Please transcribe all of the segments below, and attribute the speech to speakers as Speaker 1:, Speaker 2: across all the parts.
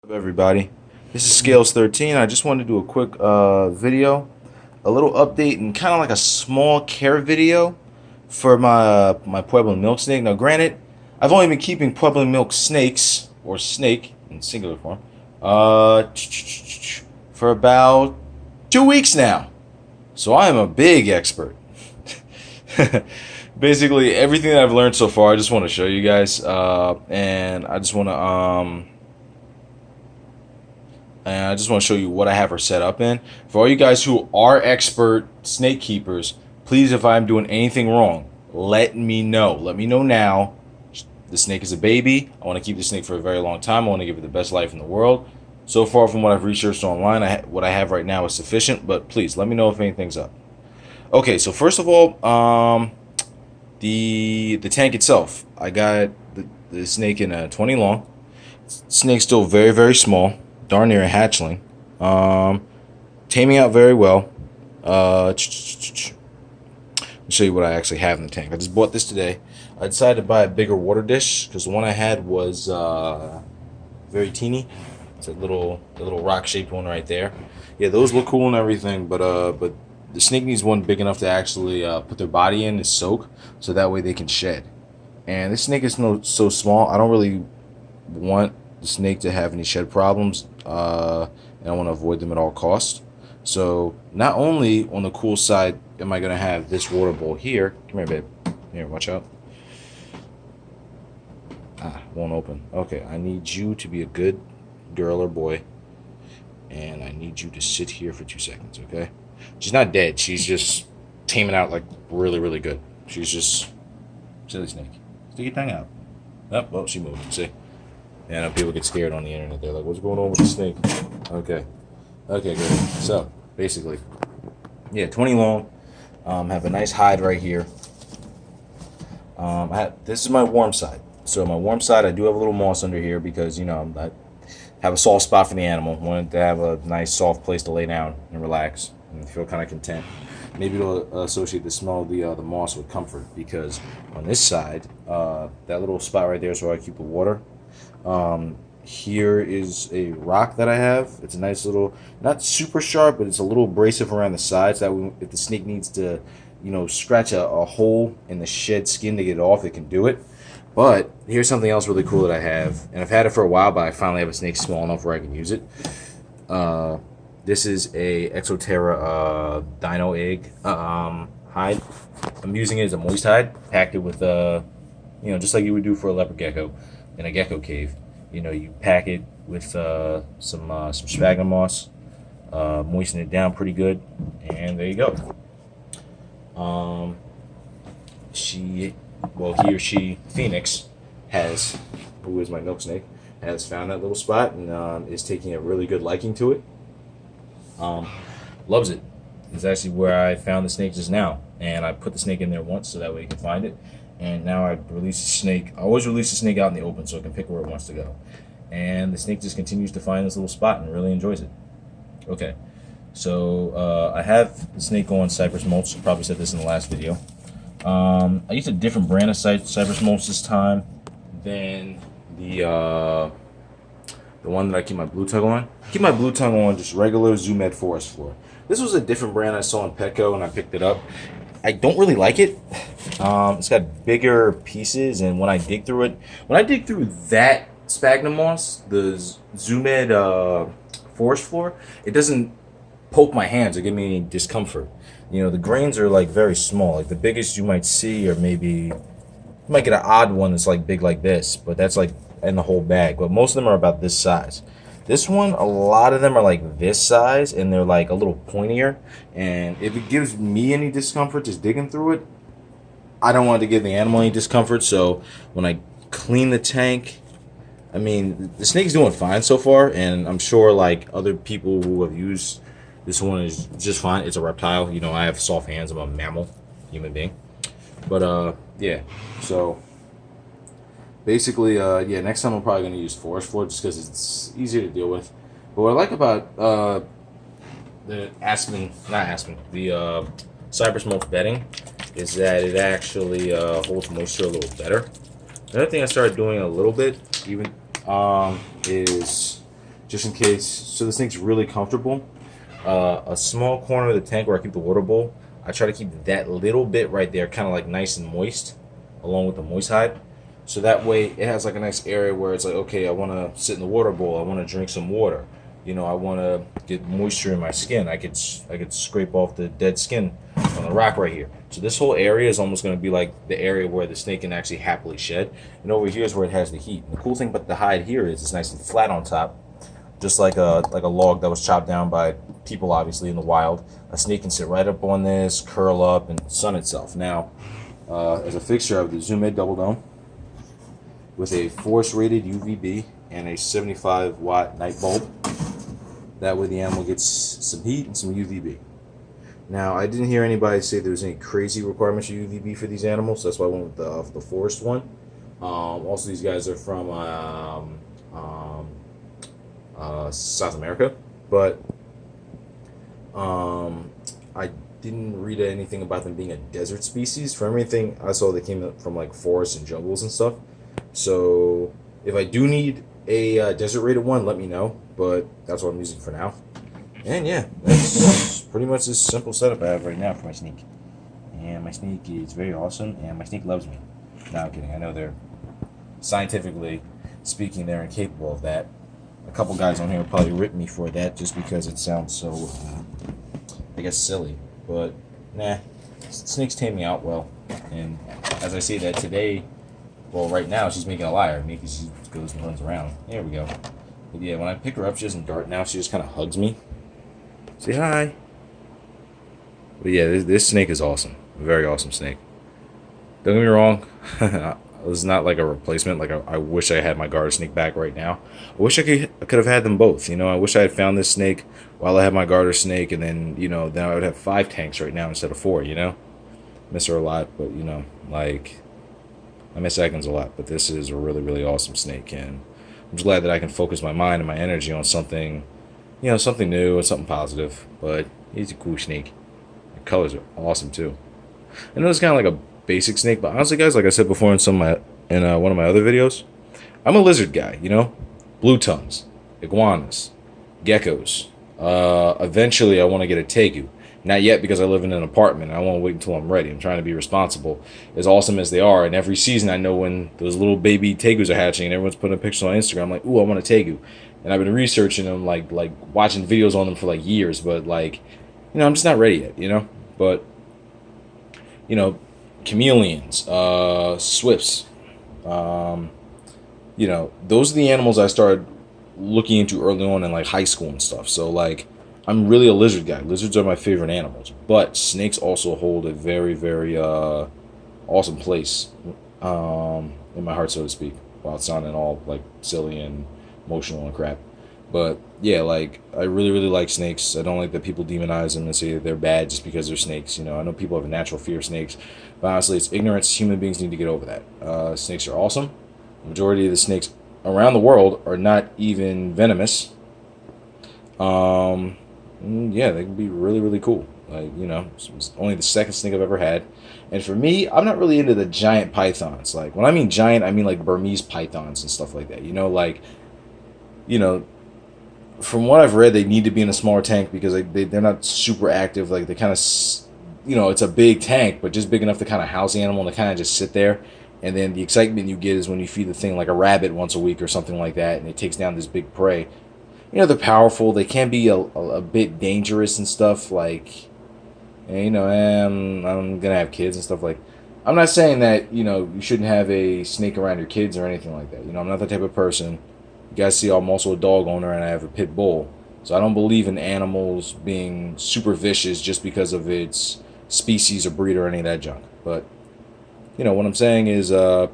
Speaker 1: Up, everybody? This is Scales 13. I just wanted to do a quick video, a little update, and kind of like a small care video for my Pueblan milk snake. Now, granted, I've only been keeping Pueblan milk snakes, or snake in singular form, for about 2 weeks now. So I am a big expert. Basically, everything that I've learned so far, I just want to show you guys, and I just want to show you what I have her set up in. For all you guys who are expert snake keepers, please, if I'm doing anything wrong, let me know. Let me know now. The snake is a baby. I want to keep the snake for a very long time. I want to give it the best life in the world. So far from what I've researched online, what I have right now is sufficient, but please, let me know if anything's up. Okay, so first of all, the tank itself. I got the snake in a 20 long. Snake's still very, very small. Darn near a hatchling. Taming out very well. Let me show you what I actually have in the tank. I just bought this today. I decided to buy a bigger water dish because the one I had was very teeny. It's a little rock-shaped one right there. Yeah, those look cool and everything, but the snake needs one big enough to actually put their body in and soak, so that way they can shed. And this snake is so small, I don't really want the snake to have any shed problems, and I want to avoid them at all costs. So not only on the cool side am I going to have this water bowl here. Come here, babe. Here, watch out. Won't open. Okay, I need you to be a good girl or boy, and I need you to sit here for 2 seconds, okay? She's not dead. She's just taming out like really, really good. She's just silly snake. Stick your tongue out. Oh, well, she moved. See? Yeah, I know people get scared on the internet. They're like, what's going on with the snake? Okay. Okay, good. So, basically, yeah, 20 long. Have a nice hide right here. This is my warm side. So, my warm side, I do have a little moss under here because, you know, I have a soft spot for the animal. Wanted to have a nice, soft place to lay down and relax and feel kind of content. Maybe it'll associate the smell of the moss with comfort, because on this side, that little spot right there is where I keep the water. Here is a rock that I have. It's a nice little, not super sharp, but it's a little abrasive around the sides. That way, if the snake needs to, you know, scratch a hole in the shed skin to get it off, it can do it. But here's something else really cool that I have, and I've had it for a while, but I finally have a snake small enough where I can use it. This is a Exoterra dino egg hide. I'm using it as a moist hide, packed it with you know, just like you would do for a leopard gecko in a gecko cave. You know, you pack it with some sphagnum moss, moisten it down pretty good, and there you go. He or she, Phoenix, who is my milk snake, has found that little spot and is taking a really good liking to it. Loves it. It's actually where I found the snake just now, and I put the snake in there once so that way you can find it. And now I release the snake. I always release the snake out in the open so it can pick where it wants to go. And the snake just continues to find this little spot and really enjoys it. Okay, so I have the snake on cypress mulch. I probably said this in the last video. I used a different brand of cypress mulch this time than the one that I keep my blue tongue on. I keep my blue tongue on just regular Zoomed forest floor. This was a different brand I saw in Petco and I picked it up. I don't really like it. It's got bigger pieces, and when I dig through that sphagnum moss, the Zoomed forest floor, it doesn't poke my hands or give me any discomfort. You know, the grains are like very small. Like the biggest you might see, or maybe you might get an odd one that's like big like this, but that's like in the whole bag. But most of them are about this size. This one, a lot of them are like this size, and they're like a little pointier. And if it gives me any discomfort just digging through it, I don't want it to give the animal any discomfort. So when I clean the tank, I mean, the snake's doing fine so far, and I'm sure like other people who have used this one is just fine. It's a reptile. You know, I have soft hands. I'm a mammal, human being. But yeah. So basically, yeah, next time I'm probably going to use forest floor just because it's easier to deal with. But what I like about the cypress mulch bedding is that it actually holds moisture a little better. Another thing I started doing a little bit, even, is just in case. So the snake's really comfortable. A small corner of the tank where I keep the water bowl, I try to keep that little bit right there kind of like nice and moist, along with the moist hide. So that way it has like a nice area where it's like, okay, I want to sit in the water bowl, I want to drink some water, I want to get moisture in my skin. I could scrape off the dead skin on the rock right here. So this whole area is almost going to be like the area where the snake can actually happily shed. And over here is where it has the heat. And the cool thing about the hide here is it's nice and flat on top, just like a log that was chopped down by people, obviously, in the wild. A snake can sit right up on this, curl up, and sun itself. Now, as a fixture, I have the Zoom Ed Double Dome with a force-rated UVB and a 75-watt night bulb. That way the animal gets some heat and some UVB. Now, I didn't hear anybody say there was any crazy requirements for UVB for these animals, so that's why I went with the forest one. Also, these guys are from South America, but I didn't read anything about them being a desert species. From everything I saw, they came from like forests and jungles and stuff. So if I do need a desert rated one, let me know, but that's what I'm using for now. And yeah, that's pretty much this simple setup I have right now for my snake. And my snake is very awesome, and my snake loves me. No, I'm kidding. I know they're, scientifically speaking, they're incapable of that. A couple guys on here will probably rip me for that just because it sounds so, I guess, silly. But, nah, snakes tame me out well. And as I say that today, well, right now, she's making a liar of me because she goes and runs around. There we go. But yeah, when I pick her up, she doesn't dart now. She just kind of hugs me. Say hi. But yeah, this snake is awesome. A very awesome snake. Don't get me wrong. It's not like a replacement. Like I wish I had my garter snake back right now. I wish I could have had them both. I wish I had found this snake while I had my garter snake, and then then I would have 5 tanks right now instead of 4. Miss her a lot, but like I miss Ekans a lot. But this is a really, really awesome snake, and I'm just glad that I can focus my mind and my energy on something, something new and something positive. But he's a cool snake. The colors are awesome too. I know it's kind of like a basic snake, but honestly, guys, like I said before in one of my other videos, I'm a lizard guy. Blue tongues, iguanas, geckos. Eventually, I want to get a tegu. Not yet, because I live in an apartment. I want to wait until I'm ready. I'm trying to be responsible. As awesome as they are, and every season I know when those little baby tegus are hatching, and everyone's putting pictures on Instagram. I'm like, ooh, I want a tegu, and I've been researching them, like watching videos on them for like years. But I'm just not ready yet. But chameleons, swifts, those are the animals I started looking into early on in like high school and stuff. So I'm really a lizard guy. Lizards are my favorite animals, but snakes also hold a very, very awesome place in my heart, so to speak, while it's sounding all like silly and emotional and crap. But yeah, I really, really like snakes. I don't like that people demonize them and say that they're bad just because they're snakes. I know people have a natural fear of snakes, but honestly, it's ignorance. Human beings need to get over that. Snakes are awesome. The majority of the snakes around the world are not even venomous. Yeah, they can be really, really cool. It's only the second snake I've ever had. And for me, I'm not really into the giant pythons. When I mean giant, I mean like Burmese pythons and stuff like that. From what I've read, they need to be in a smaller tank because they're not super active. They kind of, it's a big tank, but just big enough to kind of house the animal and to kind of just sit there. And then the excitement you get is when you feed the thing like a rabbit once a week or something like that, and it takes down this big prey. They're powerful. They can be a bit dangerous and stuff. I'm going to have kids and stuff. I'm not saying that, you shouldn't have a snake around your kids or anything like that. I'm not that type of person. You guys see, I'm also a dog owner and I have a pit bull. So I don't believe in animals being super vicious just because of its species or breed or any of that junk. But, what I'm saying is, I'm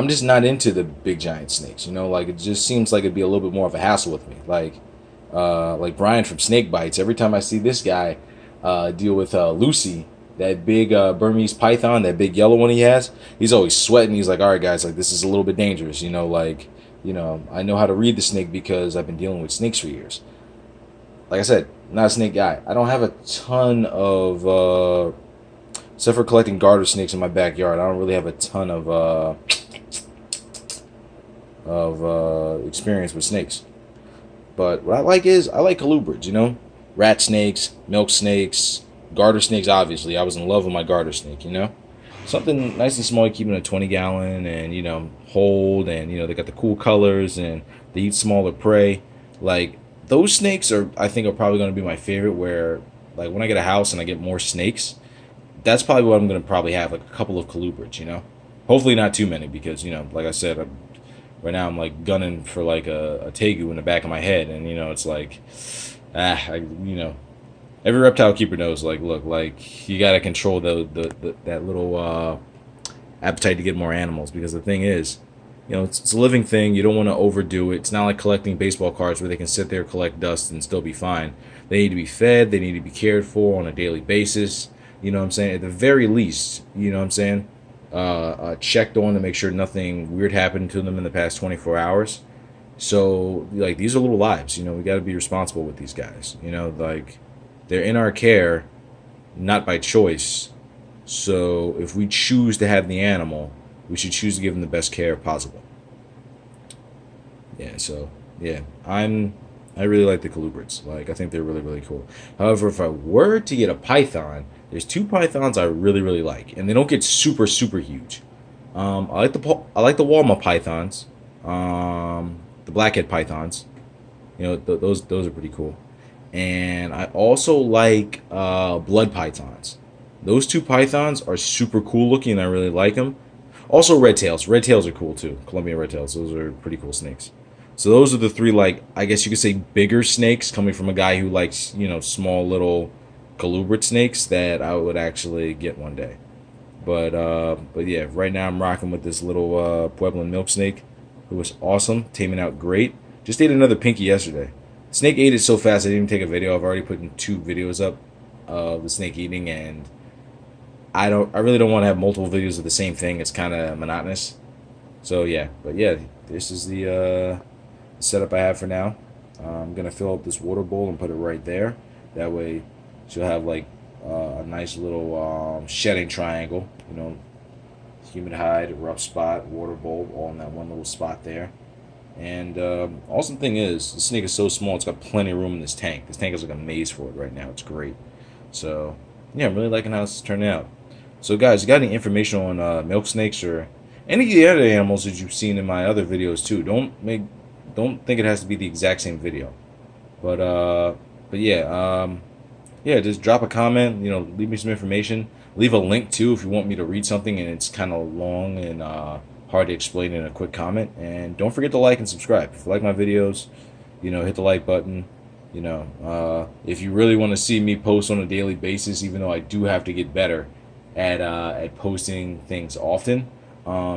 Speaker 1: just not into the big giant snakes. It just seems like it'd be a little bit more of a hassle with me. Like Brian from Snake Bites. Every time I see this guy deal with Lucy, that big Burmese python, that big yellow one he has, he's always sweating. He's like, all right, guys, this is a little bit dangerous. I know how to read the snake because I've been dealing with snakes for years. Like I said, not a snake guy. I don't have a ton of, except for collecting garter snakes in my backyard, I don't really have a ton of of experience with snakes. But what I like is I like colubrids, you know, rat snakes, milk snakes, garter snakes. Obviously, I was in love with my garter snake, you know, something nice and small. You keep in a 20-gallon, and you know, hold, and you know, they got the cool colors, and they eat smaller prey. Like those snakes are, I think, are probably going to be my favorite. Where like when I get a house and I get more snakes, that's probably what I'm going to probably have, like a couple of colubrids, you know. Hopefully not too many because you know, like I said, right now I'm like gunning for like a tegu in the back of my head, and you know it's like, you know, every reptile keeper knows, like, look, like you got to control that little appetite to get more animals, because the thing is, you know, it's a living thing. You don't want to overdo it. It's not like collecting baseball cards where they can sit there, collect dust, and still be fine. They need to be fed. They need to be cared for on a daily basis. You know what I'm saying? At the very least, you know what I'm saying? Checked on to make sure nothing weird happened to them in the past 24 hours. So, like, these are little lives. You know, we got to be responsible with these guys. You know, like, they're in our care, not by choice. So, if we choose to have the animal, we should choose to give them the best care possible. Yeah, so, yeah, I really like the colubrids. Like, I think they're really, really cool. However, if I were to get a python, there's two pythons I really, really like, and they don't get super, super huge. I like the Walma pythons, the blackhead pythons. You know, those are pretty cool. And I also like blood pythons. Those two pythons are super cool looking, and I really like them. Also, red tails. Red tails are cool too. Colombian red tails. Those are pretty cool snakes. So those are the three, like, I guess you could say bigger snakes, coming from a guy who likes, you know, small little colubrid snakes, that I would actually get one day. But yeah, right now I'm rocking with this little Pueblan milk snake, who was awesome, taming out great. Just ate another pinky yesterday. Snake ate it so fast I didn't even take a video. I've already put in 2 videos up of the snake eating, and I really don't want to have multiple videos of the same thing. It's kind of monotonous. So yeah, but yeah, this is the setup I have for now. I'm gonna fill up this water bowl and put it right there. That way, she'll have like a nice little shedding triangle. You know, humid hide, rough spot, water bowl, all in that one little spot there. And awesome thing is, the snake is so small, it's got plenty of room in this tank. This tank is like a maze for it right now. It's great. So yeah, I'm really liking how this is turning out. So guys, you got any information on milk snakes or any of the other animals that you've seen in my other videos too? Don't think it has to be the exact same video. But yeah, yeah, just drop a comment. You know, leave me some information. Leave a link too if you want me to read something and it's kind of long and hard to explain in a quick comment. And don't forget to like and subscribe. If you like my videos, you know, hit the like button. You know, if you really want to see me post on a daily basis, even though I do have to get better at posting things often,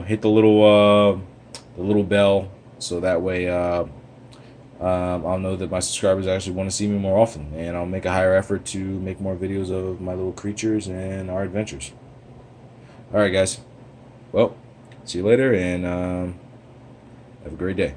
Speaker 1: hit the little bell, so that way I'll know that my subscribers actually want to see me more often, and I'll make a higher effort to make more videos of my little creatures and our adventures. All right, guys. Well, see you later, and have a great day.